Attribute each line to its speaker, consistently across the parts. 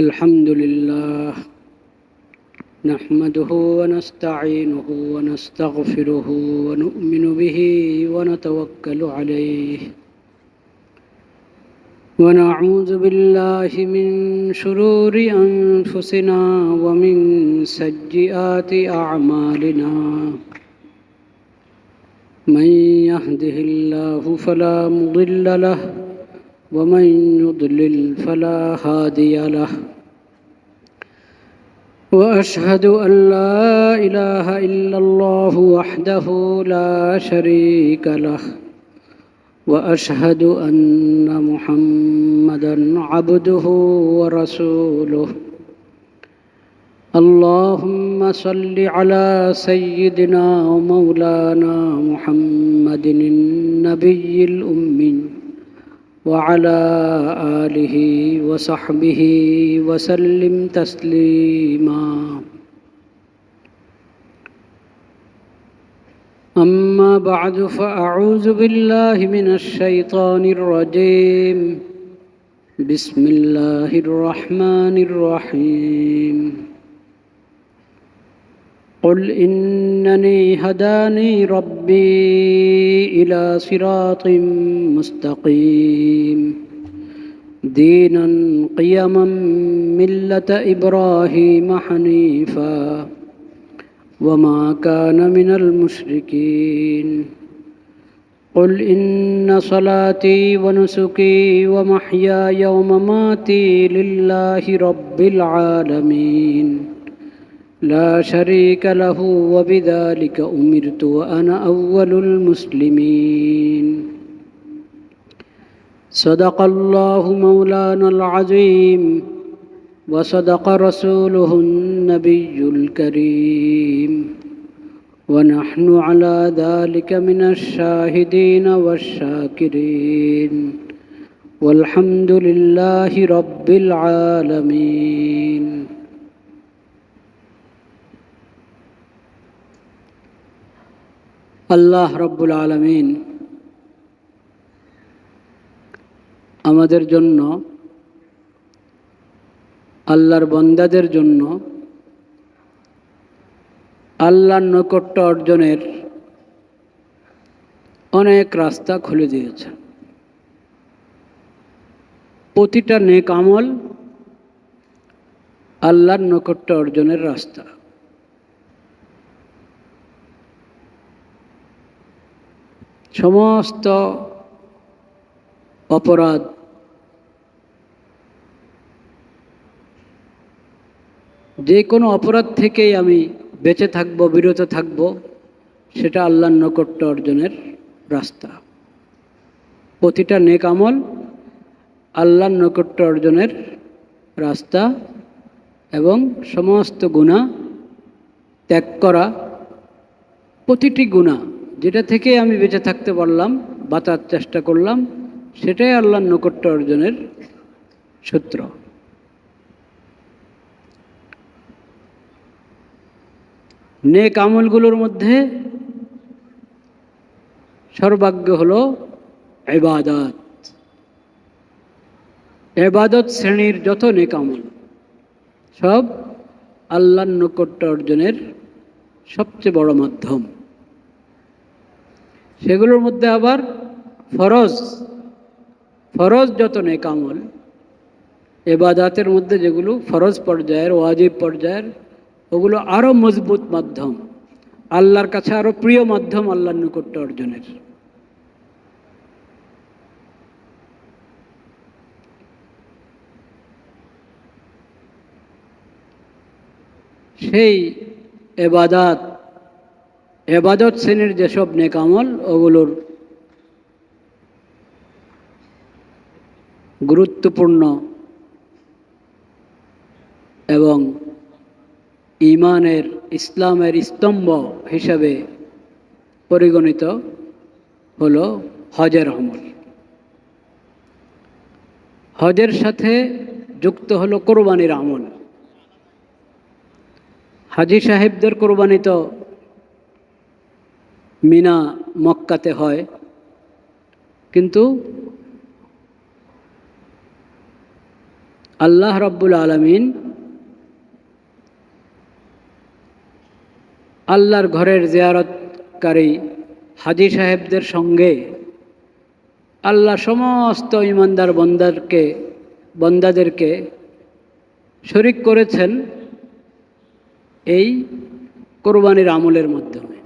Speaker 1: الحمد لله نحمده ونستعينه ونستغفره ونؤمن به ونتوكل عليه ونعوذ بالله من شرور أنفسنا ومن سيئات أعمالنا من يهده الله فلا مضل له ومن يضلل فلا هادي له وأشهد أن لا إله إلا الله وحده لا شريك له وأشهد أن محمدًا عبده ورسوله اللهم صل على سيدنا ومولانا محمد النبي الأمي وعلى آله وصحبه وسلم تسليما أما بعد فأعوذ بالله من الشيطان الرجيم بسم الله الرحمن الرحيم قل إنني هداني ربي إلى صراط مستقيم دينا قيما ملة إبراهيم حنيفا وما كان من المشركين قل إن صلاتي ونسكي ومحياي ومماتي لله رب العالمين لا شريك له وبذلك أمرت وأنا أول المسلمين صدق الله مولانا العظيم وصدق رسوله النبي الكريم ونحن على ذلك من الشاهدين والشاكرين والحمد لله رب العالمين আল্লাহ রব্বুল আলামিন আমাদের জন্য, আল্লাহর বান্দাদের জন্য আল্লাহর নৈকট্য অর্জনের অনেক রাস্তা খুলে দিয়েছেন। প্রতিটা নেক আমল আল্লাহর নৈকট্য অর্জনের রাস্তা। সমস্ত অপরাধ, যে কোনো অপরাধ থেকেই আমি বেঁচে থাকব, বিরত থাকব, সেটা আল্লাহর নৈকট্য অর্জনের রাস্তা। প্রতিটা নেক আমল আল্লাহর নৈকট্য অর্জনের রাস্তা এবং সমস্ত গুনাহ ত্যাগ করা। প্রতিটি গুনাহ যেটা থেকে আমি বেঁচে থাকতে পারলাম, বাঁচার চেষ্টা করলাম, সেটাই আল্লাহর নৈকট্য অর্জনের সূত্র। নেক আমলগুলোর মধ্যে সর্বাগ্য হলো ইবাদত। ইবাদত শ্রেণীর যত নেক আমল সব আল্লাহর নৈকট্য অর্জনের সবচেয়ে বড় মাধ্যম। সেগুলোর মধ্যে আবার ফরজ যত নেক আমল, ইবাদতের মধ্যে যেগুলো ফরজ পর্যায়ের, ওয়াজিব পর্যায়ের, ওগুলো আরও মজবুত মাধ্যম, আল্লাহর কাছে আরও প্রিয় মাধ্যম আল্লাহর নৈকট্য অর্জনের। সেই ইবাদত শ্রেণীর যেসব নেক আমল, ওগুলোর গুরুত্বপূর্ণ এবং ঈমানের, ইসলামের স্তম্ভ হিসাবে পরিগণিত হলো হজের আমল। হজের সাথে যুক্ত হলো কোরবানির আমল। হাজী সাহেবদের কোরবানি তো মিনা, মক্কাতে হয়, কিন্তু আল্লাহ রাব্বুল আলামিন আল্লাহর ঘরের জিয়ারতকারী হাজী সাহেবদের সঙ্গে আল্লাহ সমস্ত ইমানদার বন্দাদেরকে শরীক করেছেন এই কোরবানির আমলের মাধ্যমে।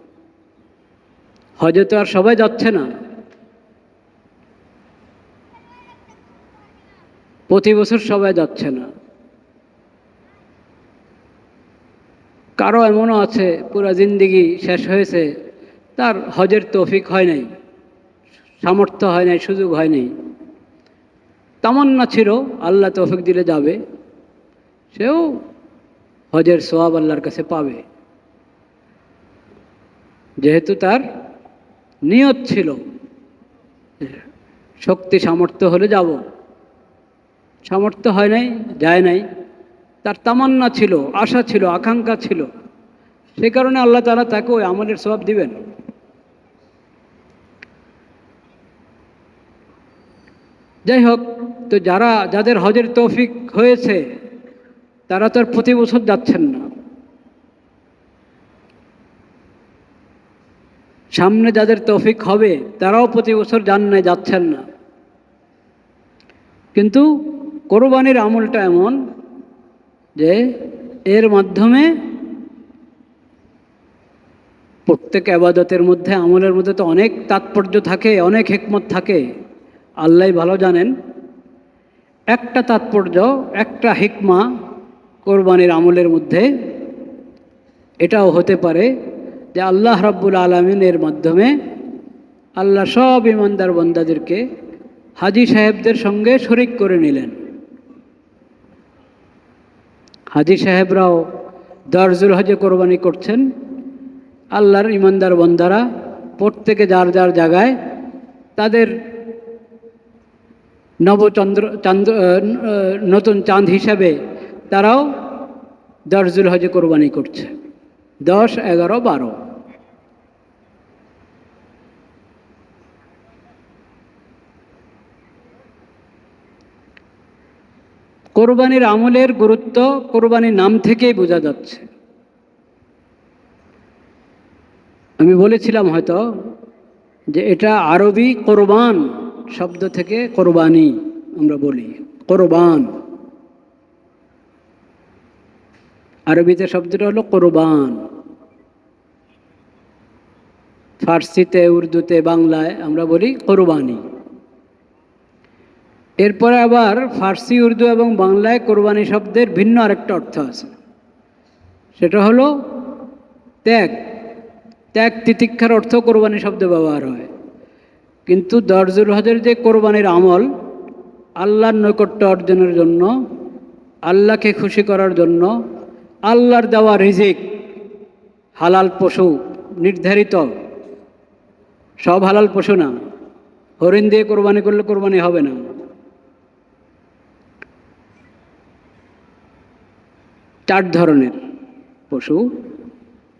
Speaker 1: হজে তো আর সবাই যাচ্ছে না, প্রতি বছর সবাই যাচ্ছে না। কারো এমনও আছে পুরা জিন্দিগি শেষ হয়েছে, তার হজের তৌফিক হয় নাই, সামর্থ্য হয় নাই, সুযোগ হয় নাই। তামান্না ছিল আল্লাহ তৌফিক দিলে যাবে, সেও হজের সওয়াব আল্লাহর কাছে পাবে, যেহেতু তার নিয়ত ছিল শক্তি সামর্থ্য হলে যাব। সামর্থ্য হয় নাই, যায় নাই, তার তামান্না ছিল, আশা ছিল, আকাঙ্ক্ষা ছিল, সে কারণে আল্লাহ তাআলা তাকে ওই আমলের সওয়াব দিবেন। যাই হোক, তো যাদের হজের তৌফিক হয়েছে তারা তো আর প্রতি বছর যাচ্ছেন না। সামনে যাদের তৌফিক হবে তারাও প্রতি বছর যাচ্ছেন না। কিন্তু কোরবানির আমলটা এমন যে এর মাধ্যমে প্রত্যেক ইবাদতের মধ্যে, আমলের মধ্যে তো অনেক তাৎপর্য থাকে, অনেক হিকমত থাকে, আল্লাহ ভালো জানেন। একটা তাৎপর্য, একটা হিকমা কোরবানির আমলের মধ্যে এটাও হতে পারে যে আল্লাহ রাব্বুল আলামিনের মাধ্যমে আল্লাহ সব ইমানদার বান্দাদেরকে হাজী সাহেবদের সঙ্গে শরীক করে নিলেন। হাজী সাহেবরাও দরজুল হজে কোরবানি করছেন। আল্লাহর ইমানদার বান্দারা প্রত্যেকে যার যার জায়গায় তাদের নতুন চাঁদ হিসাবে তারাও দরজুল হজে কোরবানি করছে, 10, 11, 12। কোরবানির আমলের গুরুত্ব কোরবানির নাম থেকেই বোঝা যাচ্ছে। আমি বলেছিলাম হয়তো যে এটা আরবি কোরবান শব্দ থেকে কোরবানি আমরা বলি, কোরবান আরবিতে শব্দটা হলো কোরবান। ফার্সিতে, উর্দুতে, বাংলায় আমরা বলি কোরবানি। এরপরে আবার ফার্সি, উর্দু এবং বাংলায় কোরবানি শব্দের ভিন্ন আরেকটা অর্থ আছে, সেটা হলো ত্যাগ। ত্যাগ তিতিক্ষার অর্থ কোরবানি শব্দ ব্যবহার হয়। কিন্তু দরজুল হজের যে কোরবানির আমল, আল্লাহর নৈকট্য অর্জনের জন্য, আল্লাহকে খুশি করার জন্য, আল্লাহর দেওয়া রিজিক, হালাল পশু নির্ধারিত, সব হালাল পশু না। হরিণ দিয়ে কোরবানি করলে কোরবানি হবে না। চার ধরনের পশু,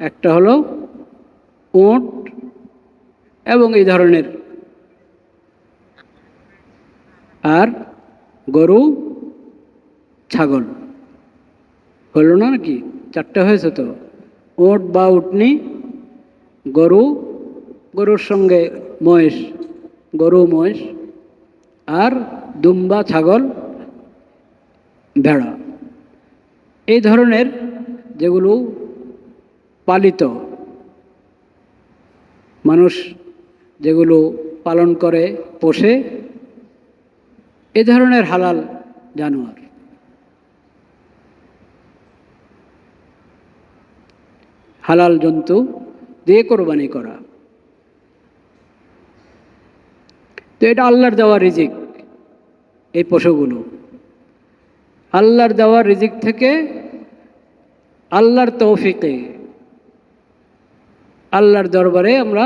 Speaker 1: একটা হলো উট এবং এই ধরনের, আর গরু, ছাগল। হলো না নাকি? চারটে হয়েছে তো। উট বা উটনি, গরু, গরুর সঙ্গে মহিষ, গরু মহিষ, আর দুম্বা, ছাগল, ভেড়া। এই ধরনের যেগুলো পালিত, মানুষ যেগুলো পালন করে, পোষে, এ ধরনের হালাল জানোয়ার। হালাল জন্তু দিয়ে কোরবানি করা, তো এটা আল্লাহর দেওয়া রিজিক। এই পশুগুলো আল্লাহর দেওয়া রিজিক থেকে আল্লাহর তৌফিকে আল্লাহর দরবারে আমরা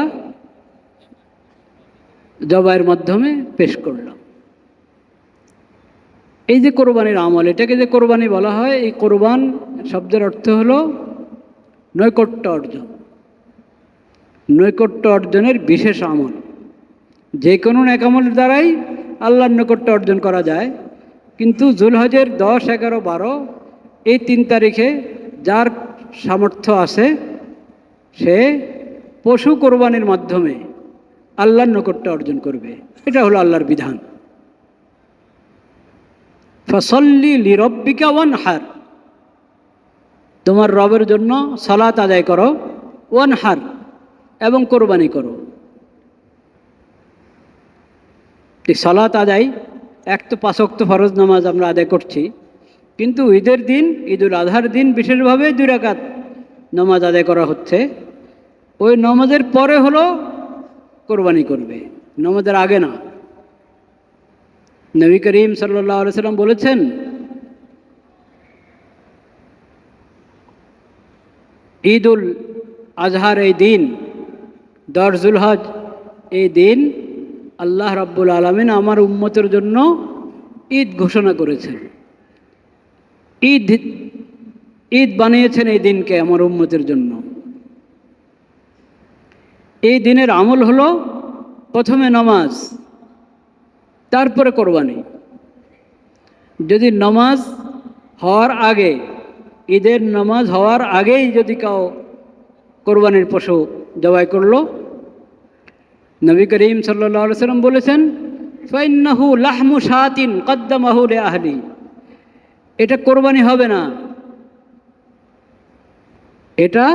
Speaker 1: জবাইয়ের মাধ্যমে পেশ করলাম। এই যে কোরবানির আমল, এটাকে যে কোরবানি বলা হয়, এই কোরবান শব্দের অর্থ হলো নৈকট্য অর্জন। নৈকট্য অর্জনের বিশেষ আমল। যে কোনো নেক আমলের দ্বারাই আল্লাহর নৈকট্য অর্জন করা যায়, কিন্তু জুলহজের 10, 11, 12 এই 3 তারিখে যার সামর্থ্য আছে সে পশু কোরবানির মাধ্যমে আল্লাহর নৈকট্য অর্জন করবে। এটা হলো আল্লাহর বিধান। ফসল্লি লিরব্বিকা ওয়ানহার, তোমার রবের জন্য সালাত আদায় করো, ওয়ানহার এবং কোরবানি করো। এই সালাত আদায়, এক তো 5 ওয়াক্ত ফরজ নামাজ আমরা আদায় করছি, কিন্তু ঈদের দিন, ঈদুল আজহার দিন বিশেষভাবে 2 রাকাত নামাজ আদায় করা হচ্ছে। ওই নামাজের পরে হলো কোরবানি করবে, নামাজের আগে না। নবী করিম সাল্লাল্লাহু আলাইহি সাল্লাম বলেছেন, ঈদুল আজহার এই দিন, 10 জুলহজ এই দিন আল্লাহ রাব্বুল আলামিন আমার উম্মতের জন্য ঈদ ঘোষণা করেছেন। ঈদ ঈদ বানিয়েছেন এই দিনকে আমার উম্মতের জন্য। এই দিনের আমল হলো প্রথমে নামাজ, তারপরে কোরবানি। যদি নামাজ হওয়ার আগে, ঈদের নামাজ হওয়ার আগেই যদি কেউ কোরবানির পশু জবাই করলো, নবী করিম সাল্লাল্লাহু আলাইহি সাল্লাম বলেছেন, ফাইন্নাহু লাহমু শাতিন কদ্দামাহু লিআহলি, এটা কোরবানি হবে না, এটা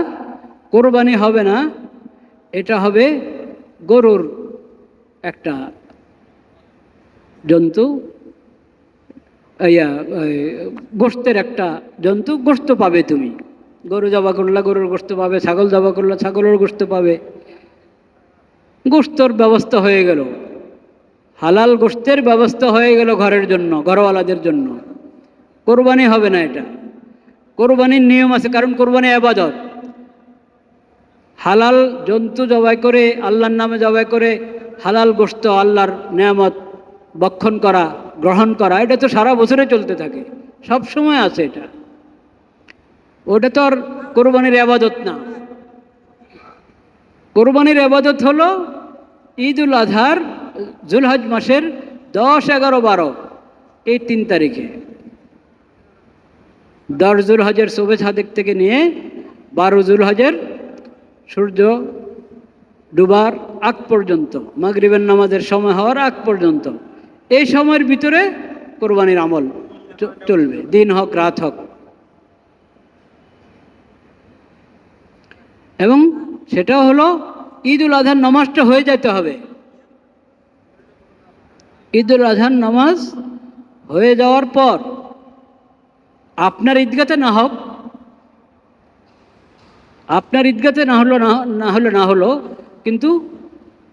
Speaker 1: কোরবানি হবে না, এটা হবে গরুর একটা জন্তু, গোশতের একটা জন্তু, গোশত পাবে তুমি। গরু জবা করলা গরুর গোশত পাবে, ছাগল জবা করলা ছাগলের গোশত পাবে। গোশতর ব্যবস্থা হয়ে গেল, হালাল গোশতের ব্যবস্থা হয়ে গেল ঘরের জন্য, ঘরওয়ালাদের জন্য। কোরবানি হবে না এটা। কোরবানির নিয়ম আছে, কারণ কোরবানি ইবাদত। হালাল জন্তু জবাই করে, আল্লাহর নামে জবাই করে হালাল গোশত, আল্লাহর নেয়ামত ভক্ষণ করা, গ্রহণ করা, এটা তো সারা বছরে চলতে থাকে, সব সময় আছে এটা। ওটা তো আর কোরবানির ইবাদত না। কোরবানির ইবাদত হলো ঈদুল আজহার জুলহজ মাসের 10, 11, 12 এই 3 তারিখে। 10 জুলহজের শোভে সাদেক থেকে নিয়ে 12 জুলহজের সূর্য ডুবার আগ পর্যন্ত, মাগরিবের নামাজের সময় হওয়ার আগ পর্যন্ত, এই সময়ের ভিতরে কোরবানির আমল চলবে, দিন হোক রাত হোক। এবং সেটা হলো ঈদুল আজহার নামাজটা হয়ে যেতে হবে। ঈদুল আজহার নামাজ হয়ে যাওয়ার পর আপনার ঈদগাতে না হোক, আপনার ঈদগাতে না হলো কিন্তু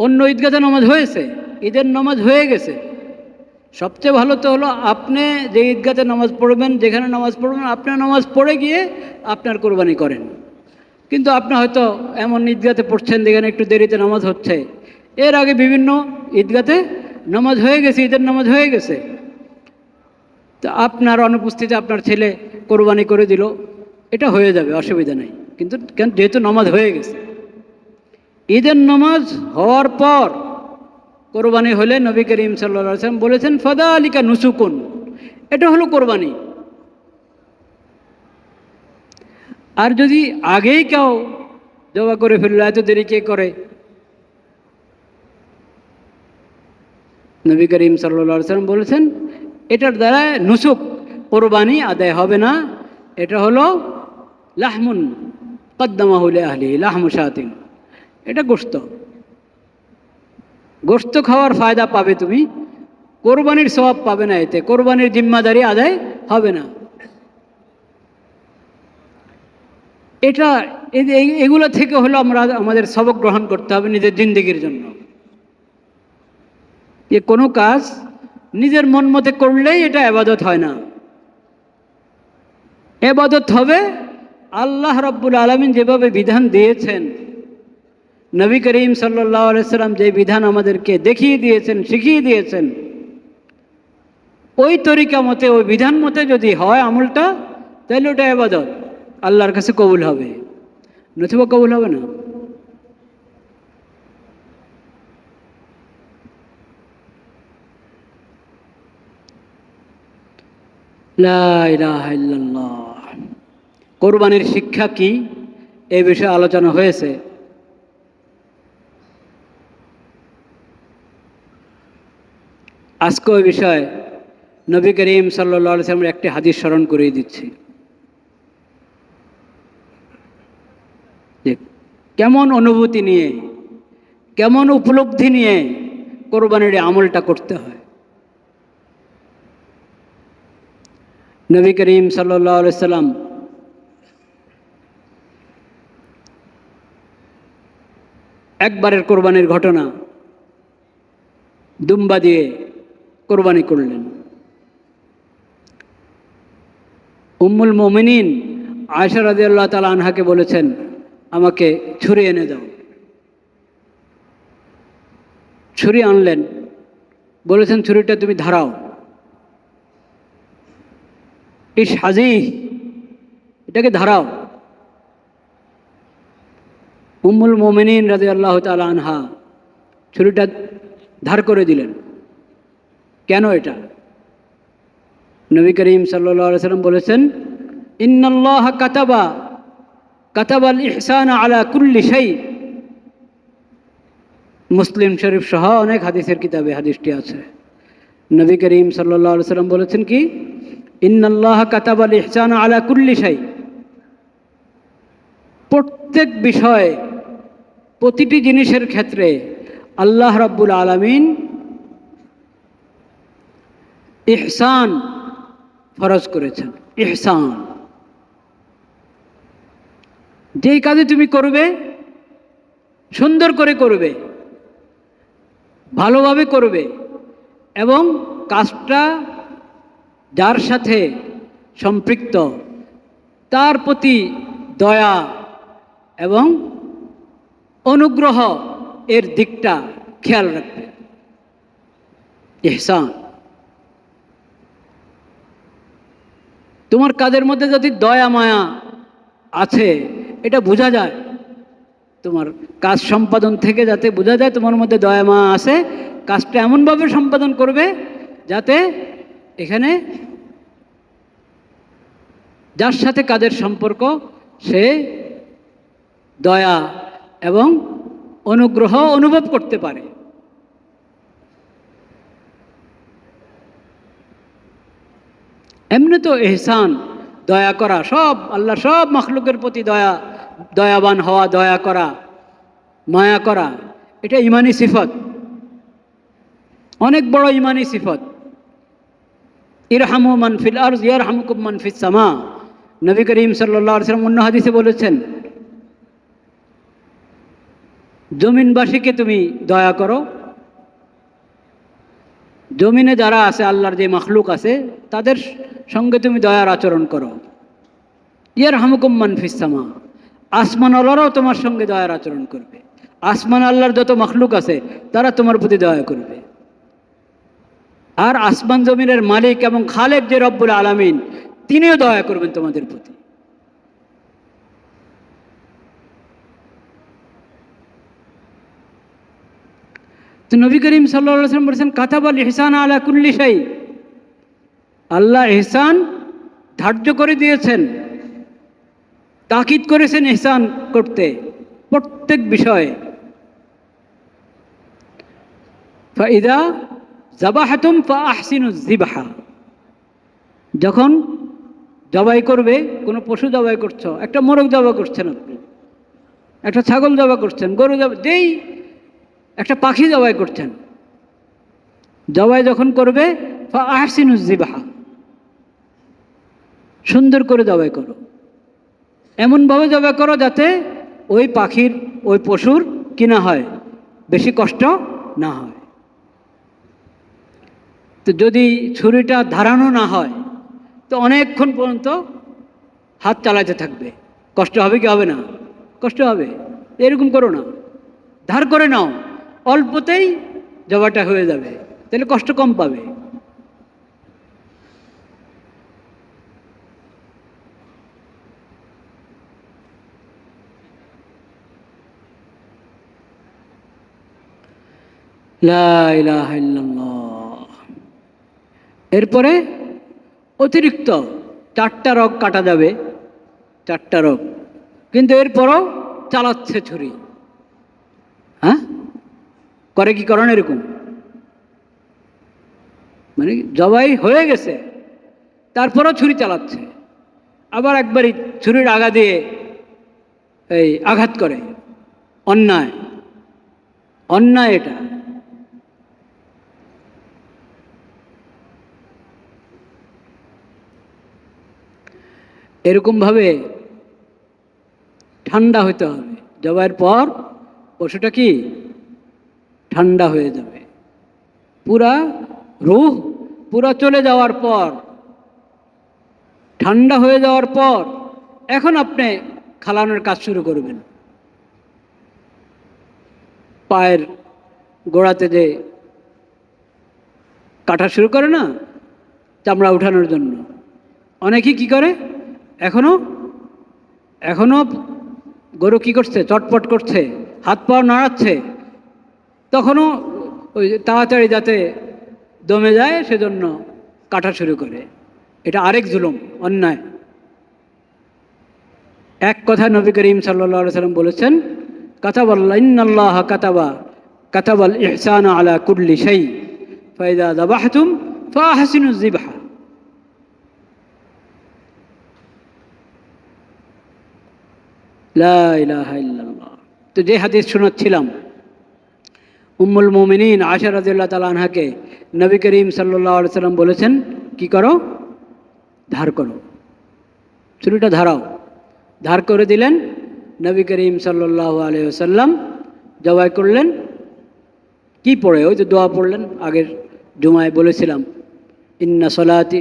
Speaker 1: অন্য ঈদগাতে নামাজ হয়েছে, ঈদের নামাজ হয়ে গেছে। সবচেয়ে ভালো তো হলো আপনি যে ঈদগাতে নামাজ পড়বেন, যেখানে নামাজ পড়বেন, আপনার নামাজ পড়ে গিয়ে আপনার কোরবানি করেন। কিন্তু আপনি হয়তো এমন ঈদগাতে পড়ছেন যেখানে একটু দেরিতে নামাজ হচ্ছে, এর আগে বিভিন্ন ঈদগাতে নামাজ হয়ে গেছে, ঈদের নামাজ হয়ে গেছে, তো আপনার অনুপস্থিতিতে আপনার ছেলে কোরবানি করে দিল, এটা হয়ে যাবে, অসুবিধা নেই। কিন্তু যেহেতু নামাজ হয়ে গেছে, ঈদের নামাজ হওয়ার পর কোরবানি হলে নবী করিম সাল্লাল্লাহু আলাইহি ওয়াসাল্লাম বলেছেন, ফাদালিকা নুসুকুন, এটা হলো কোরবানি। আর যদি আগেই কেউ জবা করে ফেললো, এত দেরি কে করে? নবী করিম সাল্লাল্লাহু আলাইহি ওয়াসাল্লাম বলেছেন, এটার দ্বারা নুসুক, কোরবানি আদায় হবে না। এটা হলো লাহমুন কদ্দামাহু লিআহলি, লাহমু শাতিন, এটা গোশত। গোশত খাওয়ার ফায়দা পাবে তুমি, কোরবানির সওয়াব পাবে না, এতে কোরবানির জিম্মাদারি আদায় হবে না। এটা এগুলো থেকে হলো আমরা আমাদের সবক গ্রহণ করতে হবে নিজের জিন্দেগির জন্য। যে কোনো কাজ নিজের মন মতে করলেই এটা ইবাদত হয় না। ইবাদত হবে আল্লাহ রাব্বুল আলামিন যেভাবে বিধান দিয়েছেন, নবী করিম সাল্লাল্লাহু আলাইহি সাল্লাম যে বিধান আমাদেরকে দেখিয়ে দিয়েছেন, শিখিয়ে দিয়েছেন, ওই তরিকা মতে, ওই বিধান মতে যদি হয় আমলটা, তাহলে ওটা ইবাদত, আল্লাহর কাছে কবুল হবে, নতুবা কবুল হবে না। লা ইলাহা ইল্লাল্লাহ। কোরবানির শিক্ষা কি এই বিষয়ে আলোচনা হয়েছে। আজকে ওই বিষয়ে নবী করিম সাল্লাল্লাহু আলাইহি ওয়াসাল্লামের একটি হাদিস স্মরণ করিয়ে দিচ্ছি। কেমন অনুভূতি নিয়ে, কেমন উপলব্ধি নিয়ে কোরবানির আমলটা করতে হয়। নবী করিম সাল্লাল্লাহু আলাইহি ওয়াসাল্লাম একবারের কোরবানির ঘটনা, দুম্বা দিয়ে কোরবানি করলেন। উম্মুল মুমিনিন আয়েশা রাদিয়াল্লাহু তাআলা আনহাকে বলেছেন, আমাকে ছুরি এনে দাও। ছুরি আনলেন, বলেছেন ছুরিটা তুমি ধারাও। ইস হাজি, এটাকে ধারাও। উম্মুল মুমিনিন রাদিয়াল্লাহু তাআলা আনহা ছুরিটা ধার করে দিলেন। কেন এটা? নবী করিম সাল্লাল্লাহু আলাইহি ওয়াসাল্লাম বলেছেন, ইন্নাল্লাহা কাতাবাল ইহসানা আলা কুল্লি শাই। মুসলিম শরীফ সহ অনেক হাদিসের কিতাবে হাদিসটি আছে। নবী করিম সাল্লাল্লাহু আলাইহি ওয়াসাল্লাম বলেছেন কি, ইন্নাল্লাহা কাতাবাল ইহসানা আলা কুল্লি শাই। প্রত্যেক বিষয়ে, প্রতিটি জিনিসের ক্ষেত্রে আল্লাহ রাব্বুল আলামিন ইহসান ফরজ করেছেন। ইহসান, যেই কাজে তুমি করবে সুন্দর করে করবে, ভালোভাবে করবে, এবং কাজটা যার সাথে সম্পৃক্ত তার প্রতি দয়া এবং অনুগ্রহ এর দিকটা খেয়াল রাখবে। ইহসান। তোমার কাজের মধ্যে যদি দয়া মায়া আছে, এটা বোঝা যায়। তোমার কাজ সম্পাদন থেকে যাতে বোঝা যায় তোমার মধ্যে দয়া মায়া আছে, কাজটা এমনভাবে সম্পাদন করবে যাতে এখানে যার সাথে কাজের সম্পর্ক সে দয়া এবং অনুগ্রহ অনুভব করতে পারে। এমনি তো ইহসান, দয়া করা, সব আল্লাহ সব মাখলুকের প্রতি দয়াবান হওয়া, দয়া করা, মায়া করা, এটা ইমানি সিফত, অনেক বড় ইমানি সিফত। ইরহামু মান ফিল আরজ ইয়ারহামুকুম মান ফিস সামা। নবী করিম সাল্লাল্লাহু আলাইহি ওয়াসাল্লাম অন্য হাদিসে বলেছেন, জমিনবাসীকে তুমি দয়া করো, জমিনে যারা আছে আল্লাহর যে মাখলুক আছে তাদের সঙ্গে তুমি দয়ার আচরণ করো। ইয়ারহামুকুম মান ফিস সামা। আসমান আল্লাহরাও তোমার সঙ্গে দয়ার আচরণ করবে। আসমান আল্লাহর যত মাখলুক আছে তারা তোমার প্রতি দয়া করবে। আর আসমান জমিনের মালিক এবং খালেক যে রব্বুল আলামিন, তিনিও দয়া করবেন তোমাদের প্রতি। তো নবী করিম সাল্লাল্লাহু আলাইহি ওয়াসাল্লাম বলেছেন, কাতাবাল ইহসান আলা কুল্লি শাই। আল্লাহ ইহসান ধার্য করে দিয়েছেন, তাকিদ করেছেন ইহসান করতে প্রত্যেক বিষয়ে। ফাইদা যাবাহাতুম ফাআহসিনুজ যিবহা। যখন জবাই করবে, কোনো পশু জবাই করছো, একটা মোরগ জবাই করছেন আপনি, একটা ছাগল জবাই করছেন, গরু জবাই, যেই একটা পাখি জবাই করছেন, জবাই যখন করবে ফাআহসিনুজ যিবহা, সুন্দর করে জবাই করো, এমনভাবে জবাই করো যাতে ওই পাখির, ওই পশুর কি না হয়, বেশি কষ্ট না হয়। তো যদি ছুরিটা ধারানো না হয় তো অনেকক্ষণ পর্যন্ত হাত চালাতে থাকবে, কষ্ট হবে কি হবে না? কষ্ট হবে। এরকম করো না, ধার করে নাও, অল্পতেই জবাটা হয়ে যাবে, তাহলে কষ্ট কম পাবে। লা ইলাহা ইল্লাল্লাহ। এরপরে অতিরিক্ত 4টা রগ কাটা যাবে, 4টা রগ, কিন্তু এরপরও চালাচ্ছে ছুরি। হ্যাঁ, করে কি করেন এরকম? মানে জবাই হয়ে গেছে, তারপরও ছুরি চালাচ্ছে, আবার একবারই ছুরির আগা দিয়ে এই আঘাত করে। অন্যায়, অন্যায় এটা। এরকমভাবে ঠান্ডা হতে হবে। জবাইয়ের পর পশুটা কি ঠান্ডা হয়ে যাবে, পুরা রূহ পুরা চলে যাওয়ার পর, ঠান্ডা হয়ে যাওয়ার পর এখন আপনি খালানোর কাজ শুরু করবেন। পায়ের গোড়াতে যে কাটা শুরু করে না চামড়া উঠানোর জন্য, অনেকেই কি করে, এখনো এখনো গরু কি করছে, চটপট করছে, হাত পা নাড়াচ্ছে, তখনও ওই তাড়াতাড়ি যাতে দমে যায় সেজন্য কাটা শুরু করে। এটা আরেক জুলুম, অন্যায়। এক কথা নবী করিম সাল্লাল্লাহু আলাইহি সাল্লাম বলেছেন, কাতাবাল্লাহ ইন্নাল্লাহ কাতাবাল ইহসান আলা কুল্লি শাই ফাইদা যাবাহতুম ফাহসিনুজ যিবহা। লা ইলাহা ইল্লাল্লাহ। তো যে হাদিস শোনাচ্ছিলাম, উম্মুল মুমিনিন আয়েশা রাদিয়াল্লাহু তাআলা আনহাকে নবী করিম সাল্লাল্লাহু আলাইহি সাল্লাম বলেছেন, কি করো, ধার করো, ছুরিটা ধারাও। ধার করে দিলেন, নবী করিম সাল্লাল্লাহু আলাইহি ওয়াসাল্লাম জবাই করলেন। কি পড়ে? ওই যে দোয়া পড়লেন, আগের জুমায় বলেছিলাম, ইন্না সলাতি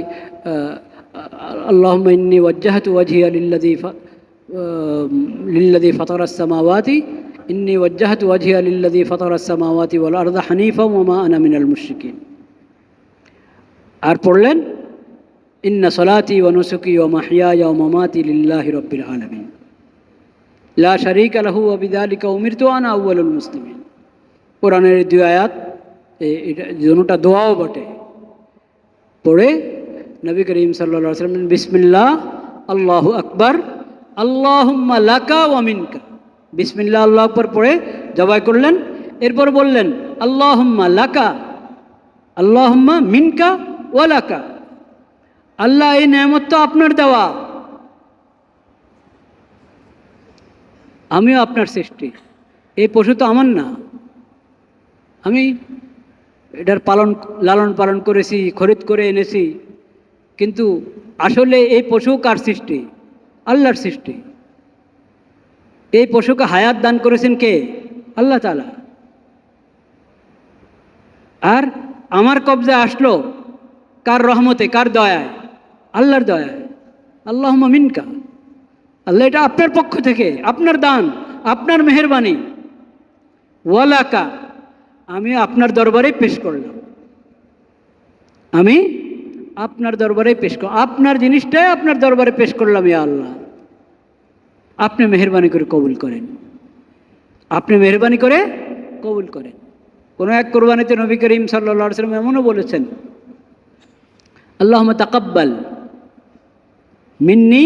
Speaker 1: আল্লাহুম্মা ইন্নী ওয়াজ্জাহতু ওয়াজহিয়া লিল্লাযী ফাতারাস সামাওয়াতি ইন্নী ওয়াজ্জাহতু ওয়াজহিয়া লিল্লাযী ফাতারাস সামাওয়াতি ওয়াল আরদা হানিফা ওয়া মা আনা মিনাল মুশরিকিন। আর পড়লেন, ইন্না সলাতি ওয়া নুসুকি ওয়া মাহইয়ায়া ওয়া মামাতি লিল্লাহি রাব্বিল আলামিন লা শারীকা লাহু ওয়া বিযালিকা উমিরতু আনা আউয়ালুল মুসলিমিন। কোরআনের 2 আয়াত, এটা দুটোটা দোয়াও বটে। পড়ে নবী করিম সাল্লাল্লাহু আলাইহি ওয়াসাল্লাম বিসমিল্লাহ আল্লাহু আকবার আল্লাহুম্মা লাকা ওয়া মিনকা, বিসমিল্লাহ আল্লাহু আকবার পড়ে জবাই করলেন। এরপর বললেন আল্লাহুম্মা লাকা আল্লাহুম্মা মিনকা ওয়া লাকা, আল্লাহ এই নেয়ামত তো আপনার দেওয়া, আমিও আপনার সৃষ্টি, এই পশু তো আমার না, আমি এটার লালন পালন করেছি, খরিদ করে এনেছি, কিন্তু আসলে এই পশু কার সৃষ্টি? আল্লাহর সৃষ্টি। এই পশুকে হায়াত দান করেছেন কে? আল্লাহ তাআলা। আর আমার কবজায় আসলো কার রহমতে, কার দয়ায়? আল্লাহর দয়ায়। আল্লাহুম্মা মিনকা, আল্লাহ এটা আপনার পক্ষ থেকে, আপনার দান, আপনার মেহেরবানি। ওয়ালাকা, আমি আপনার দরবারে পেশ করলাম, আমি আপনার দরবারে পেশ করলাম, আপনার জিনিসটাই আপনার দরবারে পেশ করলাম। ইয়া আল্লাহ, আপনি মেহেরবানি করে কবুল করেন, আপনি মেহেরবানি করে কবুল করেন। কোনো এক কোরবানিতে নবী করিম সাল্লাল্লাহু আলাইহি ওয়াসাল্লাম এমনও বলেছেন, আল্লাহুম্মা তাকাব্বাল মিন্নি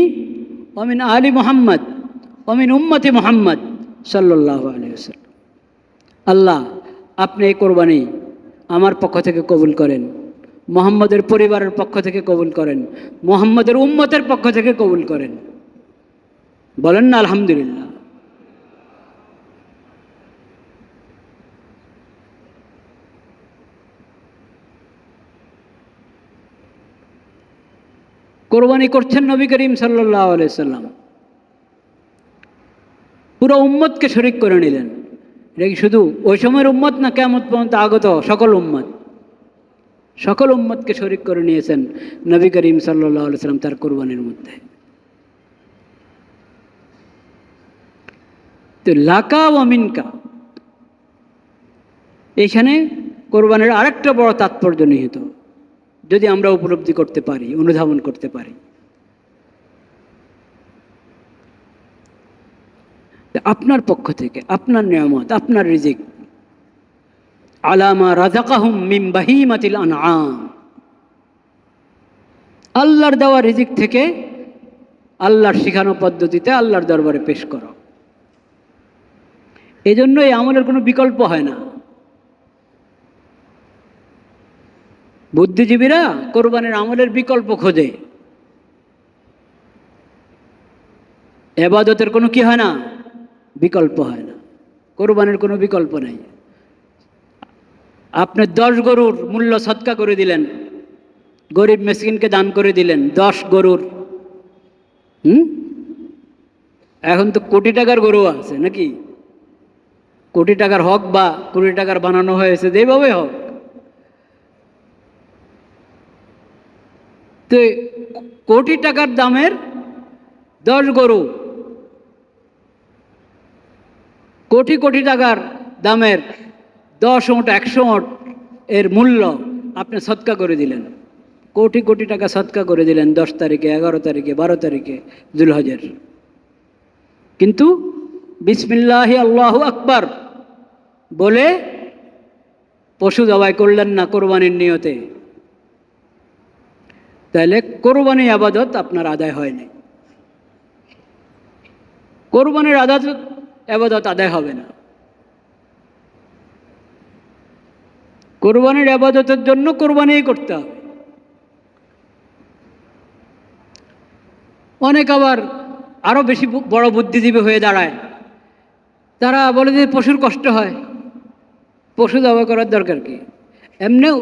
Speaker 1: ওয়া মিন আলি মুহাম্মদ ওয়া মিন উম্মতি মুহাম্মদ সাল্লাল্লাহু আলাইহি ওয়াসাল্লাম। আল্লাহ, আপনি এই কোরবানি আমার পক্ষ থেকে কবুল করেন, মুহাম্মদের পরিবারের পক্ষ থেকে কবুল করেন, মুহাম্মদের উম্মতের পক্ষ থেকে কবুল করেন। বলেন না আলহামদুলিল্লাহ। কোরবানি করছেন নবী করিম সাল্লাল্লাহু আলাইহি সাল্লাম, পুরো উম্মতকে শরীক করে নিলেন। এটা কি শুধু ওই সময়ের উম্মত না, কিয়ামত পর্যন্ত আগত সকল উম্মত? সকল উম্মতকে শরীক করে নিয়েছেন নবী করিম সাল্লাল্লাহু আলাইহি সাল্লাম তার কোরবানির মধ্যে। তো লাকা ওয়া মিনকা, এইখানে কোরবানির আরেকটা বড় তাৎপর্য নিহিত, যদি আমরা উপলব্ধি করতে পারি, অনুধাবন করতে পারি। আপনার পক্ষ থেকে, আপনার নিয়ামত, আপনার রিজিক, আলামা রাযাকাহুম মিন বাহিমাতিল আনআম, আল্লাহর দেওয়া রিজিক থেকে আল্লাহর শিখানো পদ্ধতিতে আল্লাহর দরবারে পেশ করো। এই জন্য এই আমলের কোনো বিকল্প হয় না। বুদ্ধিজীবীরা কোরবানির আমলের বিকল্প খোঁজে। এবাদতের কোনো কি হয় না, বিকল্প হয় না। কোরবানির কোনো বিকল্প নাই। আপনি 10 গরুর মূল্য সদকা করে দিলেন, গরিব মিসকিনকে দান করে দিলেন 10 গরুর। এখন তো কোটি টাকার গরু আছে নাকি, কোটি টাকার হক বা কোটি টাকার বানানো হয়েছে, যেভাবে হোক। তো কোটি টাকার দামের 10 গরু, কোটি কোটি টাকার দামের 10 ওঁট 100 ওঁট এর মূল্য আপনি সদকা করে দিলেন। কোটি কোটি টাকা সদকা করে দিলেন 10 তারিখে, 11 তারিখে, 12 তারিখে যুলহজের। কিন্তু বিসমিল্লাহি আল্লাহু আকবার বলে পশু জবাই করলেন না কোরবানির নিয়তে, তাহলে কোরবানি আবাদত আপনার আদায় হয়নি। কোরবানির আবাদত আদায় হবে না। কোরবানির আবাদতের জন্য কোরবানিই করতে হবে। অনেক আবার আরো বেশি বড় বুদ্ধিজীবী হয়ে দাঁড়ায়, তারা বলে যে পশুর কষ্ট হয়, পশু জবাই করার দরকার কি, এমনিও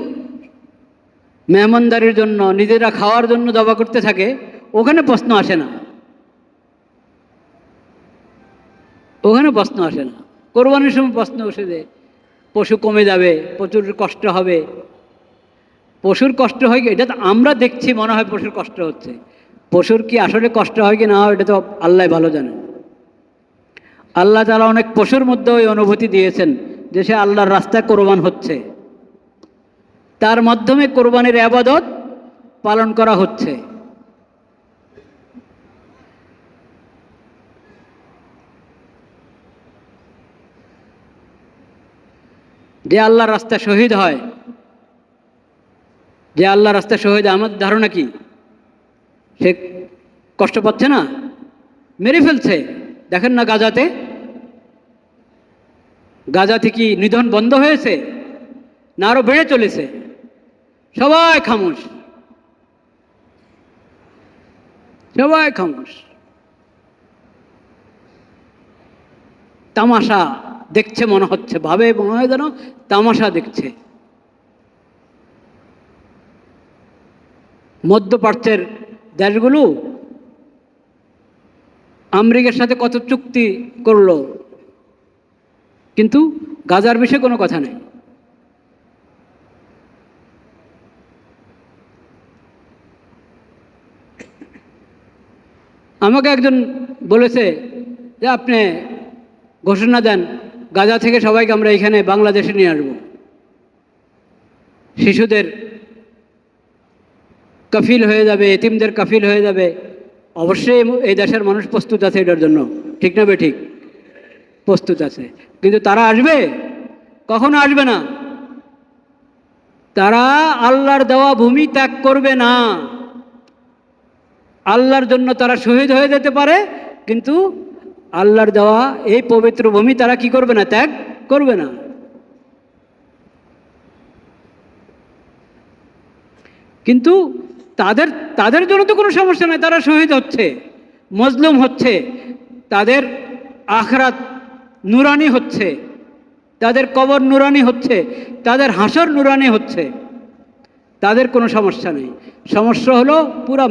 Speaker 1: মেহমানদারির জন্য নিজেরা খাওয়ার জন্য জবাই করতে থাকে, ওখানে প্রশ্ন আসে না, ওখানে প্রশ্ন আসে না। কোরবানির সময় প্রশ্ন বসে যে পশু কমে যাবে, প্রচুর কষ্ট হবে। পশুর কষ্ট হয় কি, এটা তো আমরা দেখছি মনে হয় পশুর কষ্ট হচ্ছে, পশুর কি আসলে কষ্ট হয় কি না হয় এটা তো আল্লাহ ভালো জানেন। আল্লাহ তাআলা অনেক পশুর মধ্যে ওই অনুভূতি দিয়েছেন যে সে আল্লাহর রাস্তায় কোরবান হচ্ছে, তার মাধ্যমে কোরবানির ইবাদত পালন করা হচ্ছে। যে আল্লাহর রাস্তায় শহীদ হয়, যে আল্লাহর রাস্তায় শহীদ, আমার ধারণা কি সে কষ্ট পাচ্ছে না, মেরে ফেলছে। দেখেন না গাজাতে, গাজাতে কি নিধন বন্ধ হয়েছে না আরো বেড়ে চলেছে? সবাই খামোশ, সবাই খামোশ, তামাশা দেখছে মনে হচ্ছে, ভাবে মনে হয় যেন তামাশা দেখছে। মধ্যপ্রাচ্যের দেশগুলো আমেরিকার সাথে কত চুক্তি করলো, কিন্তু গাজার বিষয়ে কোনো কথা নেই। আমাকে একজন বলেছে যে আপনি ঘোষণা দেন গাজা থেকে সবাইকে আমরা এখানে বাংলাদেশে নিয়ে আসবো, শিশুদের কাফিল হয়ে যাবে, এতিমদের কাফিল হয়ে যাবে। অবশ্যই এই দেশের মানুষ প্রস্তুত আছে এটার জন্য, ঠিক না বে ঠিক? প্রস্তুত আছে, কিন্তু তারা আসবে? কখনো আসবে না। তারা আল্লাহর দেওয়া ভূমি ত্যাগ করবে না। আল্লাহর জন্য তারা শহীদ হয়ে যেতে পারে, কিন্তু আল্লাহর দেওয়া এই পবিত্র ভূমি তারা কি করবে না, ত্যাগ করবে না। কিন্তু তাদের জন্য তো কোনো সমস্যা নাই, তারা শহীদ হচ্ছে, মজলুম হচ্ছে, তাদের আখরাত নুরানি হচ্ছে, তাদের কবর নুরানি হচ্ছে, তাদের হাসর নুরানি হচ্ছে, তাদের কোনো সমস্যা নেই। সমস্যা হলো পুরা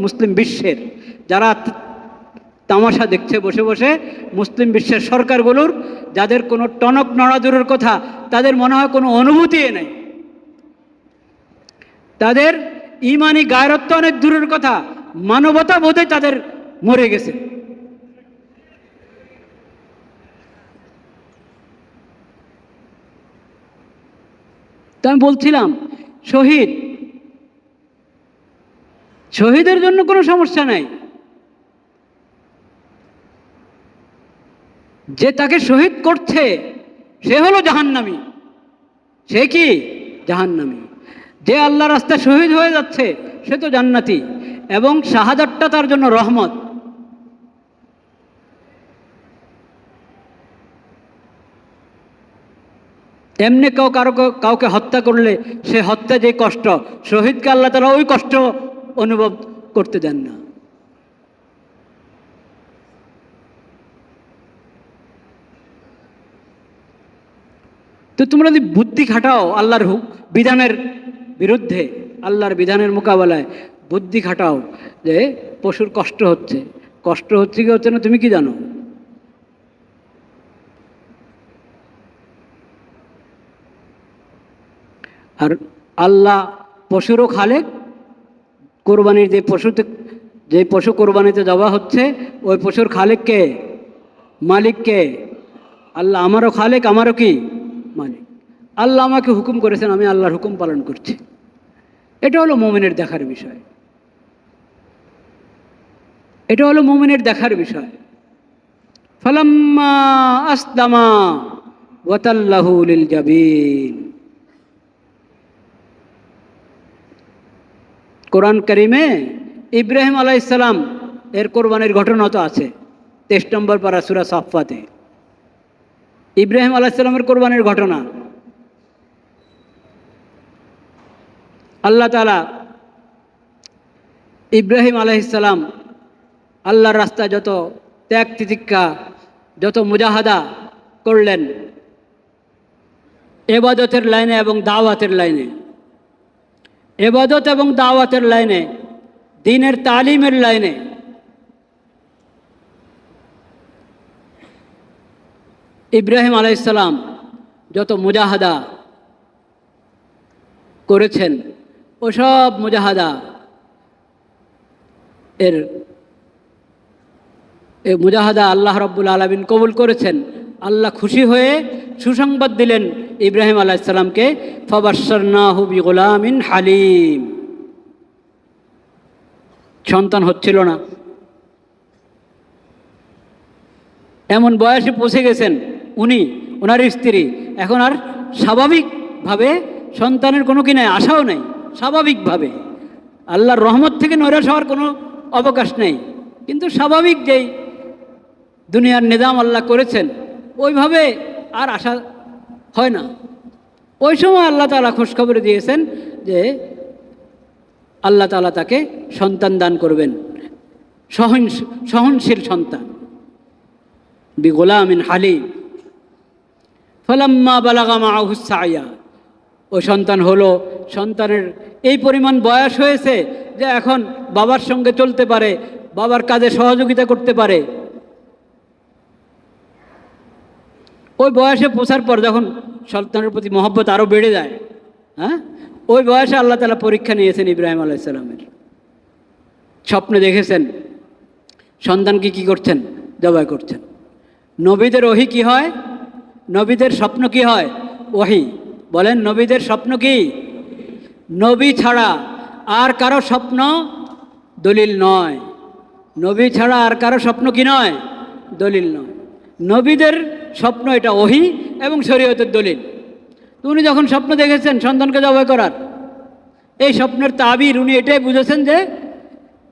Speaker 1: মুসলিম বিশ্বের যারা তামাশা দেখছে বসে বসে, মুসলিম বিশ্বের সরকারগুলোর, যাদের কোনো টনক নড়াচড়ার কথা, তাদের মনে হয় কোনো অনুভূতি নেই, তাদের ইমানি গায়রত্ব অনেক দূরের কথা, মানবতা বোধে তাদের মরে গেছে। তা আমি বলছিলাম শহীদের জন্য কোনো সমস্যা নাই, যে তাকে শহীদ করছে সে হলো জাহান্নামী। সে কি জাহান্নামী। যে আল্লাহ রাস্তায় শহীদ হয়ে যাচ্ছে সে তো জান্নাতি, এবং শাহাদাতটা তার জন্য রহমত। এমনি কাউকে হত্যা করলে সে হত্যা যে কষ্ট, শহীদকে আল্লাহ তাআলা ওই কষ্ট অনুভব করতে দেন না। তো তোমরা যদি বুদ্ধি খাটাও আল্লাহর বিধানের বিরুদ্ধে, আল্লাহর বিধানের মোকাবেলায় বুদ্ধি খাটাও যে পশুর কষ্ট হচ্ছে, কি হচ্ছে না তুমি কি জানো? আর আল্লাহ পশুরও খালেক, কোরবানির যে পশু কোরবানিতে দেওয়া হচ্ছে ওই পশুর খালেক কে? মালিক কে? আল্লাহ। আমারও খালেক, আমারও কি মালিক। আল্লাহ আমাকে হুকুম করেছেন, আমি আল্লাহর হুকুম পালন করছি। এটা হলো মুমিনের দেখার বিষয়, এটা হলো মুমিনের দেখার বিষয়। ফালাম্মা আসলামা ওয়াতাল্লাহু লিল জাবিন। কোরআন কারিমে ইব্রাহিম আলাইহিস সালাম এর কোরবানির ঘটনা তো আছে। 23 নম্বর পারা সূরা সাফফাতে ইব্রাহিম আলাইহিস সালামের কোরবানির ঘটনা। আল্লাহ তাআলা ইব্রাহিম আলাইহিস সালাম আল্লাহর রাস্তায় যত ত্যাগ তিতিক্ষা, যত মুজাহাদা করলেন ইবাদতের লাইনে এবং দাওয়াতের লাইনে, ইবাদত এবং দাওয়াতের লাইনে, দ্বীনের তালিমের লাইনে, ইব্রাহিম আলাইহিস সালাম যত মুজাহাদা করেছেন ওসব মুজাহাদা মুজাহাদা আল্লাহ রাব্বুল আলামিন কবুল করেছেন। আল্লাহ খুশি হয়ে সুসংবাদ দিলেন ইব্রাহিম আলাইহিস সালামকে, ফাবাশশারনাহু বিগুলামিন হালিম। সন্তান হচ্ছিল না, এমন বয়সে পৌঁছে গেছেন উনি, ওনার স্ত্রী, এখন আর স্বাভাবিকভাবে সন্তানের কোনো কি নাই, আশাও নেই। স্বাভাবিকভাবে আল্লাহর রহমত থেকে নৈরাশ হওয়ার কোনো অবকাশ নেই, কিন্তু স্বাভাবিক যেই দুনিয়ার নিজাম আল্লাহ করেছেন ওইভাবে আর আশা হয় না। ওই সময় আল্লাহ তাআলা খোঁজখবর দিয়েছেন যে আল্লাহ তাআলা তাকে সন্তান দান করবেন, সহনশীল সন্তান, বিগুলামিন হালিম। ফালাম্মা বালাগা মাআহুস সায়া, ও সন্তান হলো, সন্তানের এই পরিমাণ বয়স হয়েছে যে এখন বাবার সঙ্গে চলতে পারে, বাবার কাজে সহযোগিতা করতে পারে। ওই বয়সে পৌঁছার পর যখন সন্তানের প্রতি মহব্বত আরও বেড়ে যায়, হ্যাঁ, ওই বয়সে আল্লাহ তাআলা পরীক্ষা নিয়েছেন ইব্রাহিম আলাইহিস সালামের। স্বপ্নে দেখেছেন সন্তানকে কি করছেন? জবাই করছেন। নবীদের ওহী কি হয়? নবীদের স্বপ্ন কি হয়? ওহী। বলেন নবীদের স্বপ্ন কি? নবী ছাড়া আর কারো স্বপ্ন দলিল নয়। নবী ছাড়া আর কারো স্বপ্ন কি নয়? দলিল নয়। নবীদের স্বপ্ন এটা ওহী এবং শরীয়তের দলিল। উনি যখন স্বপ্ন দেখেছেন সন্তানকে জবাই করার, এই স্বপ্নের তাবির উনি এটাই বুঝেছেন যে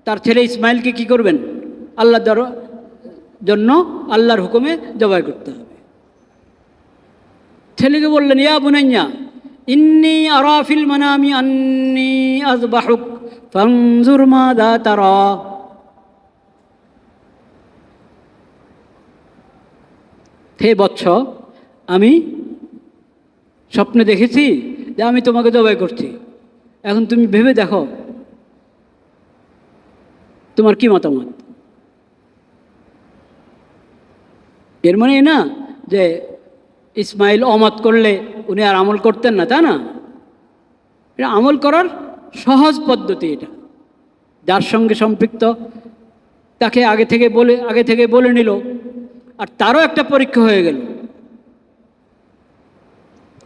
Speaker 1: তার ছেলে ইসমাইলকে কি করবেন? আল্লাহর জন্য আল্লাহর হুকুমে জবাই করতে হবে। ছেলেকে বললেন, ইয়া বুনাইয়া ইন্নী আরা ফিল মানামি আন্নী আযবাহুক ফানজুর মাযা তারা। হে বৎস, আমি স্বপ্নে দেখেছি যে আমি তোমাকে জবাই করছি, এখন তুমি ভেবে দেখো তোমার কি মতামত। এর মানে না যে ইসমাইল অমত করলে উনি আর আমল করতেন না, তা না। এটা আমল করার সহজ পদ্ধতি। এটা যার সঙ্গে সম্পৃক্ত তাকে আগে থেকে বলে নিল, আর তারও একটা পরীক্ষা হয়ে গেল।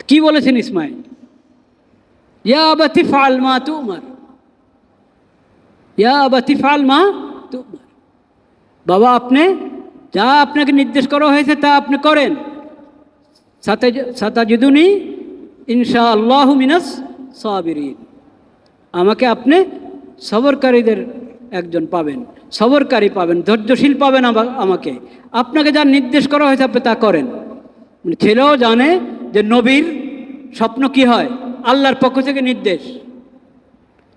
Speaker 1: কি বলেছেন ইসমাইল? ইয়া আবাতি ফাআল মা তুমার, ইয়া আবাতি ফাআল মা তুমার। বাবা, আপনি যা আপনাকে নির্দেশ করা হয়েছে তা আপনি করেন। সাতাজিদুনি ইনশাআল্লাহু মিনাস সাবিরিন। আমাকে আপনি সবরকারীদের একজন পাবেন, সবরকারী পাবেন, ধৈর্যশীল পাবেন আমাকে। আপনাকে যা নির্দেশ করা হয়েছে আপনি তা করেন। ছেলেও জানে যে নবীর স্বপ্ন কি হয়, আল্লাহর পক্ষ থেকে নির্দেশ,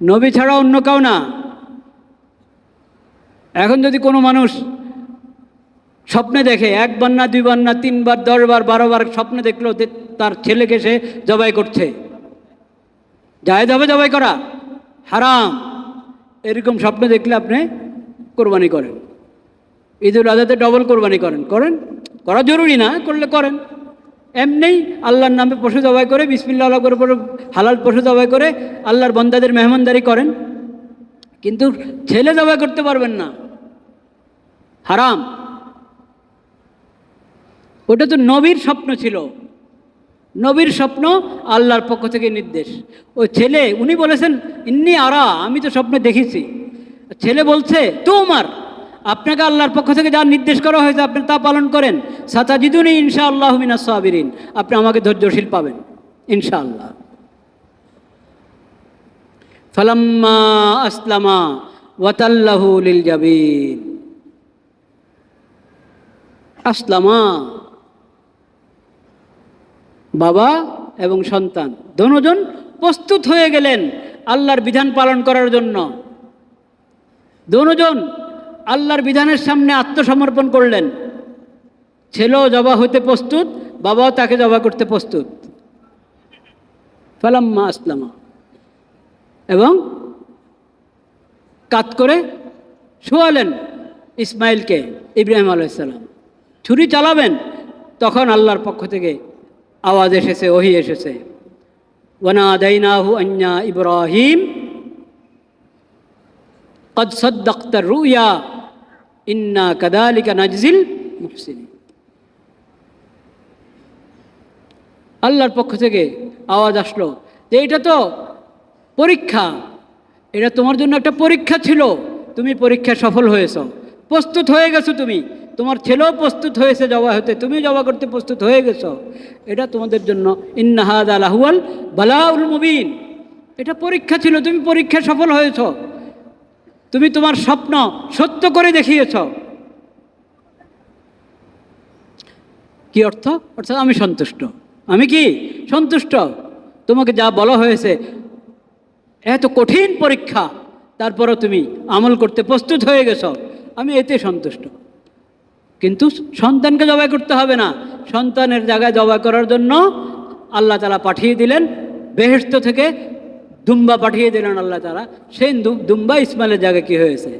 Speaker 1: নবী ছাড়া অন্য কেউ না। এখন যদি কোনো মানুষ স্বপ্নে দেখে, একবার না, দুইবার না, 3 বার, 10 বার, 12 বার স্বপ্নে দেখলো তার ছেলেকে সে জবাই করছে, জায়েজ হবে জবাই করা? হারাম। এরকম স্বপ্ন দেখলে আপনি কোরবানি করেন, ঈদুল আজহাতে ডবল কোরবানি করেন, করা জরুরি না, করলে করেন। এমনিই আল্লাহর নামে পশু জবাই করে, বিসমিল্লাহ আল্লাহ করে হালাল পশু জবাই করে আল্লাহর বান্দাদের মেহমানদারি করেন, কিন্তু ছেলে জবাই করতে পারবেন না, হারাম। ওটা তো নবীর স্বপ্ন ছিল, নবীর স্বপ্ন, আল্লাহর পক্ষ থেকে নির্দেশ। ওই ছেলে, উনি বলেছেন ইন্নি আরা, আমি তো স্বপ্নে দেখেছি। ছেলে বলছে তোমার, আপনাকে আল্লাহর পক্ষ থেকে যা নির্দেশ করা হয়েছে আপনি তা পালন করেন। সাতাজিদুনি ইনশাআল্লাহু মিনাস সাবিরিন, আপনি আমাকে ধৈর্যশীল পাবেন ইনশাআল্লাহ। ফালাম্মা আসলামা ওয়াতাল্লাহু লিল জাবিন, আসলামা, বাবা এবং সন্তান দুজন প্রস্তুত হয়ে গেলেন আল্লাহর বিধান পালন করার জন্য। দুজন আল্লাহর বিধানের সামনে আত্মসমর্পণ করলেন। ছেলেও জবা হতে প্রস্তুত, বাবাও তাকে জবা করতে প্রস্তুত। ফালাম্মা আসলামা, এবং কাত করে শোয়ালেন ইসমাইলকে, ইব্রাহিম আলাইহিস সালাম। ছুরি চালাবেন, তখন আল্লাহর পক্ষ থেকে আওয়াজ এসেছে, ওহী এসেছে, ওয়ানাদাইনাহু আন্না ইব্রাহিম কদ সাদ্দাকতা রুয়া ইন্না কাযালিকা নাজজিল মুহসিনিন। আল্লাহর পক্ষ থেকে আওয়াজ আসলো যে এটা তো পরীক্ষা, এটা তোমার জন্য একটা পরীক্ষা ছিল, তুমি পরীক্ষায় সফল হয়েছ, প্রস্তুত হয়ে গেছো তুমি, তোমার ছেলেও প্রস্তুত হয়েছে জবা হতে, তুমি জবা করতে প্রস্তুত হয়ে গেছো। এটা তোমাদের জন্য ইন্না হাযা লাহুয়াল বালাউল মুবিন, এটা পরীক্ষা ছিল, তুমি পরীক্ষায় সফল হয়েছ, তুমি তোমার স্বপ্ন সত্য করে দেখিয়েছ। কি অর্থ? অর্থাৎ আমি সন্তুষ্ট, আমি কি সন্তুষ্ট, তোমাকে যা বলা হয়েছে, এত কঠিন পরীক্ষা, তারপরও তুমি আমল করতে প্রস্তুত হয়ে গেছো, আমি এতে সন্তুষ্ট। কিন্তু সন্তানকে জবাই করতে হবে না, সন্তানের জায়গায় জবাই করার জন্য আল্লাহ তাআলা পাঠিয়ে দিলেন বেহেশত থেকে, দুম্বা পাঠিয়ে দিলেন আল্লাহ তাআলা। সেই দুম্বা ইসমাইলের জায়গায় কি হয়েছে,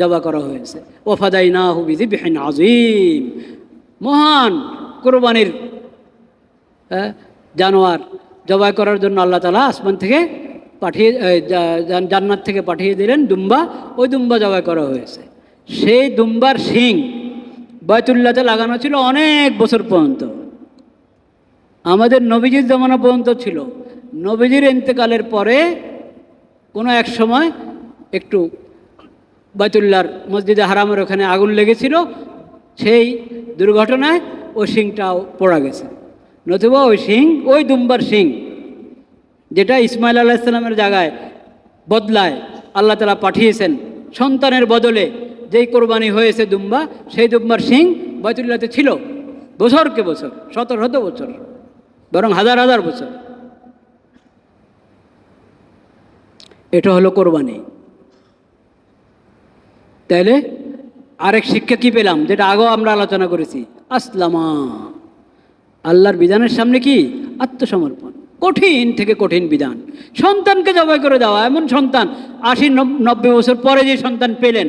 Speaker 1: জবাই করা হয়েছে। ওয়াফাদাইনাহু বিযিবহিন আযীম, মহান কোরবানির জানোয়ার জবাই করার জন্য আল্লাহ তাআলা আসমান থেকে পাঠিয়ে, জান্নাত থেকে পাঠিয়ে দিলেন দুম্বা, ওই দুম্বা জবাই করা হয়েছে। সেই দুম্বার শিং বাইতুল্লাহতে লাগানো ছিল অনেক বছর পর্যন্ত, আমাদের নবীজির জামানা পর্যন্ত ছিল। নবীজির ইন্তেকালের পরে কোনো এক সময় একটু বাইতুল্লাহর মসজিদে হারামের ওখানে আগুন লেগেছিল, সেই দুর্ঘটনায় ওই শিংটাও পড়া গেছে। নতুবা ওই শিং, ওই দুম্বার শিং যেটা ইসমাইল আলাইহিস সালামের জায়গায় বদলায় আল্লাহ তাআলা পাঠিয়েছেন সন্তানের বদলে, যেই কোরবানি হয়েছে দুম্বা, সেই দুম্বার শিং বাইতুল্লাহতে ছিল বছরকে বছর, শত শত বছর, বরং হাজার হাজার বছর। এটা হলো কোরবানি। তাইলে আরেক শিক্ষা কি পেলাম, যেটা আগেও আমরা আলোচনা করেছি, আসলামা, আল্লাহর বিধানের সামনে কি আত্মসমর্পণ। কঠিন থেকে কঠিন বিধান, সন্তানকে জবাই করে দেওয়া। এমন সন্তান 80-90 বছর পরে যে সন্তান পেলেন,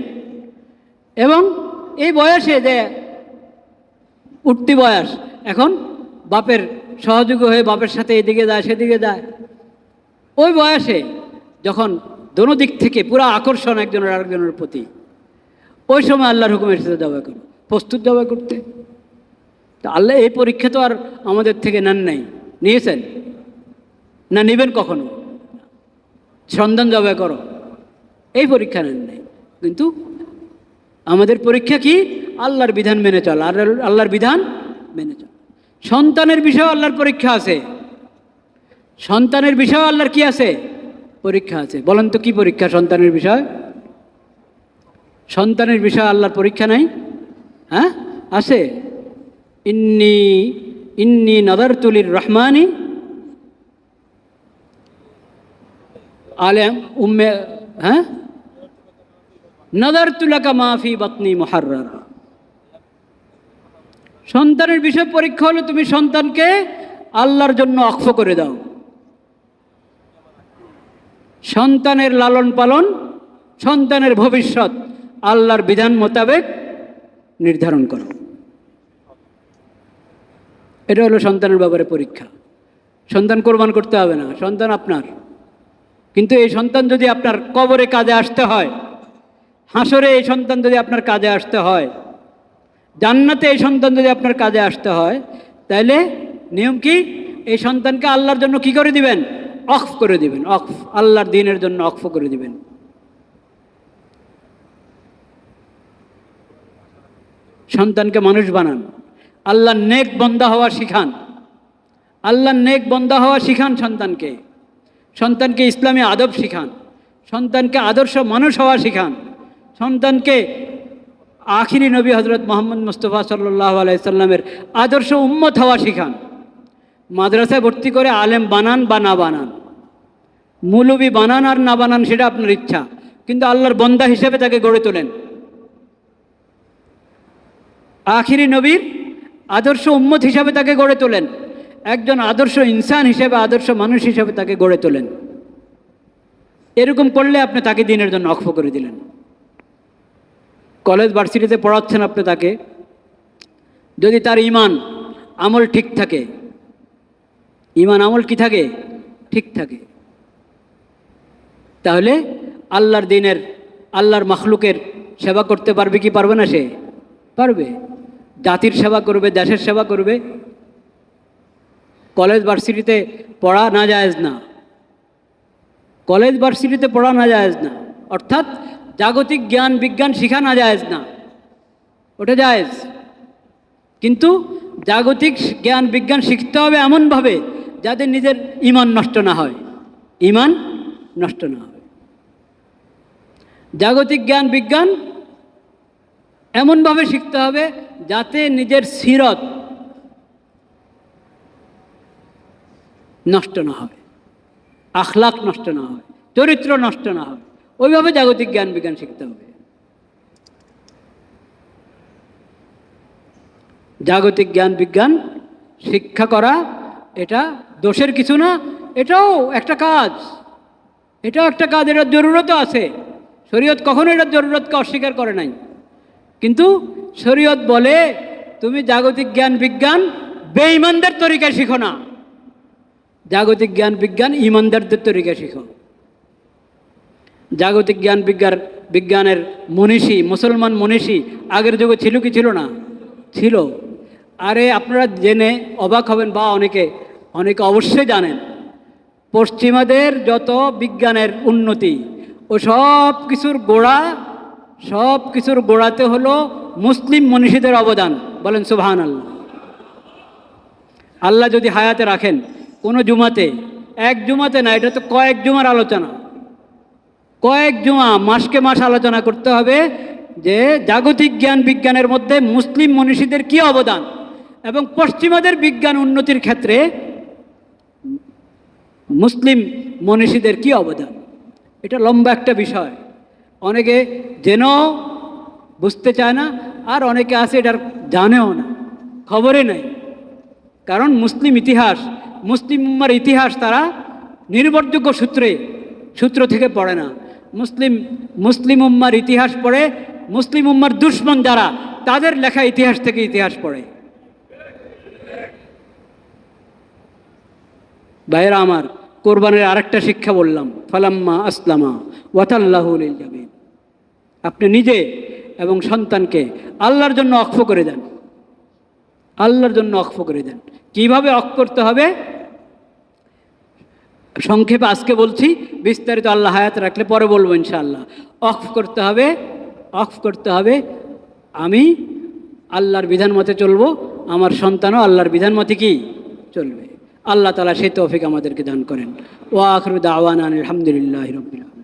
Speaker 1: এবং এই বয়সে যে উঠতি বয়স, এখন বাপের সহযোগী হয়ে বাপের সাথে এদিকে যায় সেদিকে যায়, ওই বয়সে যখন দোনো দিক থেকে পুরো আকর্ষণ একজনের আরেকজনের প্রতি, ওই সময় আল্লাহর হুকুম এসেছে জবাই করো, প্রস্তুত জবাই করতে। তো আল্লাহ এই পরীক্ষা তো আর আমাদের থেকে নেন নাই, নিয়েছেন না, নেবেন কখনো? সন্তান জবাই করো, এই পরীক্ষা নেন নাই। কিন্তু আমাদের পরীক্ষা কি? আল্লাহর বিধান মেনে চল, আর আল্লাহর বিধান মেনে চল। সন্তানের বিষয়ে আল্লাহর পরীক্ষা আছে, সন্তানের বিষয়ে আল্লাহর কি আছে? পরীক্ষা আছে। বলেন তো কি পরীক্ষা সন্তানের বিষয়? সন্তানের বিষয়ে আল্লাহর পরীক্ষা নাই? হ্যাঁ, আছে। ইন্নি ইন্নি নাদারতু লির-রহমানি আলেম উম্মে, হ্যাঁ, নাদারতু লাকা মা ফি বাতনি মুহাররারা। সন্তানের বিষয় পরীক্ষা হলো তুমি সন্তানকে আল্লাহর জন্য অক্ফ করে দাও। সন্তানের লালন পালন, সন্তানের ভবিষ্যৎ আল্লাহর বিধান মোতাবেক নির্ধারণ করো। এটা হলো সন্তানের ব্যাপারে পরীক্ষা। সন্তান কোরবান করতে হবে না, সন্তান আপনার। কিন্তু এই সন্তান যদি আপনার কবরে কাজে আসতে হয়, হাসরে এই সন্তান যদি আপনার কাজে আসতে হয়, জান্নাতে এই সন্তান যদি আপনার কাজে আসতে হয়, তাইলে নিয়ম কি? এই সন্তানকে আল্লাহর জন্য কি করে দিবেন? অক্ফ করে দিবেন। অক্ফ, আল্লাহর দ্বীনের জন্য অক্ফ করে দিবেন। সন্তানকে মানুষ বানান, আল্লাহর নেক বন্দা হওয়া শিখান। আল্লাহর নেক বন্দা হওয়া শিখান সন্তানকে। সন্তানকে ইসলামী আদব শিখান। সন্তানকে আদর্শ মানুষ হওয়া শিখান। সন্তানকে আখিরি নবী হজরত মোহাম্মদ মুস্তফা সাল্লাল্লাহু আলাইহি সাল্লামের আদর্শ উম্মত হওয়া শিখান। মাদ্রাসায় ভর্তি করে আলেম বানান বা না বানান, মৌলবি বানান আর না বানান সেটা আপনার ইচ্ছা, কিন্তু আল্লাহর বন্দা হিসেবে তাকে গড়ে তোলেন। আখিরি নবীর আদর্শ উম্মত হিসাবে তাকে গড়ে তোলেন। একজন আদর্শ ইনসান হিসেবে, আদর্শ মানুষ হিসেবে তাকে গড়ে তোলেন। এরকম করলে আপনি তাকে দ্বীনের জন্য অক্ফ করে দিলেন। কলেজ ভার্সিটিতে পড়াচ্ছেন আপনি তাকে, যদি তার ঈমান আমল ঠিক থাকে, ঈমান আমল কি থাকে? ঠিক থাকে, তাহলে আল্লাহর দ্বীনের, আল্লাহর মাখলুকের সেবা করতে পারবে কি পারবে না? সে পারবে। জাতির সেবা করবে, দেশের সেবা করবে। কলেজ ভার্সিটিতে পড়া না জায়েজ না। কলেজ ভার্সিটিতে পড়া না জায়েজ না, অর্থাৎ জাগতিক জ্ঞান বিজ্ঞান শিখা না জায়েজ না, ওটা জায়েজ। কিন্তু জাগতিক জ্ঞান বিজ্ঞান শিখতে হবে এমনভাবে যাতে নিজের ঈমান নষ্ট না হয়, ঈমান নষ্ট না হয়। জাগতিক জ্ঞান বিজ্ঞান এমনভাবে শিখতে হবে যাতে নিজের সিরত নষ্ট না হয়, আখলাক নষ্ট না হয়, চরিত্র নষ্ট না হয়। ওইভাবে জাগতিক জ্ঞান বিজ্ঞান শিখতে হবে। জাগতিক জ্ঞান বিজ্ঞান শিক্ষা করা এটা দোষের কিছু না, এটাও একটা কাজ। এটাও একটা কাজ, এটার জরুরতও আছে। শরীয়ত কখনো এটার জরুরতকে অস্বীকার করে নাই। কিন্তু শরীয়ত বলে তুমি জাগতিক জ্ঞান বিজ্ঞান বেঈমানদের তরিকায় শিখো না, জাগতিক জ্ঞান বিজ্ঞান ঈমানদারদের তরিকায় শিখো। জাগতিক জ্ঞান বিজ্ঞানের মনীষী, মুসলমান মনীষী আগের যুগে ছিল কি ছিল না? ছিল। আরে আপনারা জেনে অবাক হবেন, বা অনেকে অবশ্যই জানেন, পশ্চিমাদের যত বিজ্ঞানের উন্নতি ও সব কিছুর গোড়াতে হলো মুসলিম মনীষীদের অবদান। বলেন সুবহানাল্লাহ। আল্লাহ যদি হায়াতে রাখেন, কোনো জুমাতে, এক জুমাতে না, এটা তো কয়েক জুমার আলোচনা, কয়েক জুমা, মাসকে মাস আলোচনা করতে হবে যে জাগতিক জ্ঞান বিজ্ঞানের মধ্যে মুসলিম মনীষীদের কী অবদান এবং পশ্চিমাদের বিজ্ঞান উন্নতির ক্ষেত্রে মুসলিম মনীষীদের কী অবদান। এটা লম্বা একটা বিষয়, অনেকে জেনেও বুঝতে চায় না, আর অনেকে আছে এটার জানেও না, খবরে নাই। কারণ মুসলিম ইতিহাস, মুসলিম উম্মার ইতিহাস তারা নির্ভরযোগ্য সূত্র থেকে পড়ে না। মুসলিম উম্মার ইতিহাস পড়ে মুসলিম উম্মার দুশ্মন যারা, তাদের লেখা ইতিহাস থেকে ইতিহাস পড়ে। ভাইরা আমার, কোরবানের আরেকটা শিক্ষা বললাম, ফালাম্মা আসলামা ওয়াতাল্লাহু লিল জাবিন। আপনি নিজে এবং সন্তানকে আল্লাহর জন্য অক্ফ করে দেন, আল্লাহর জন্য অক্ফ করে দেন। কিভাবে অক্ফ করতে হবে সংক্ষেপে আজকে বলছি, বিস্তারিত আল্লাহ হায়াত রাখলে পরে বলবো ইনশাআল্লাহ। অক্ফ করতে হবে আমি আল্লাহর বিধান মতে চলবো, আমার সন্তানও আল্লাহর বিধান মতে কি চলবে। আল্লাহ তাআলা সেই তৌফিক আমাদেরকে দান করেন। ওয়া আখিরু দাওয়ানা আলহামদুলিল্লাহি রাব্বিল আলামিন।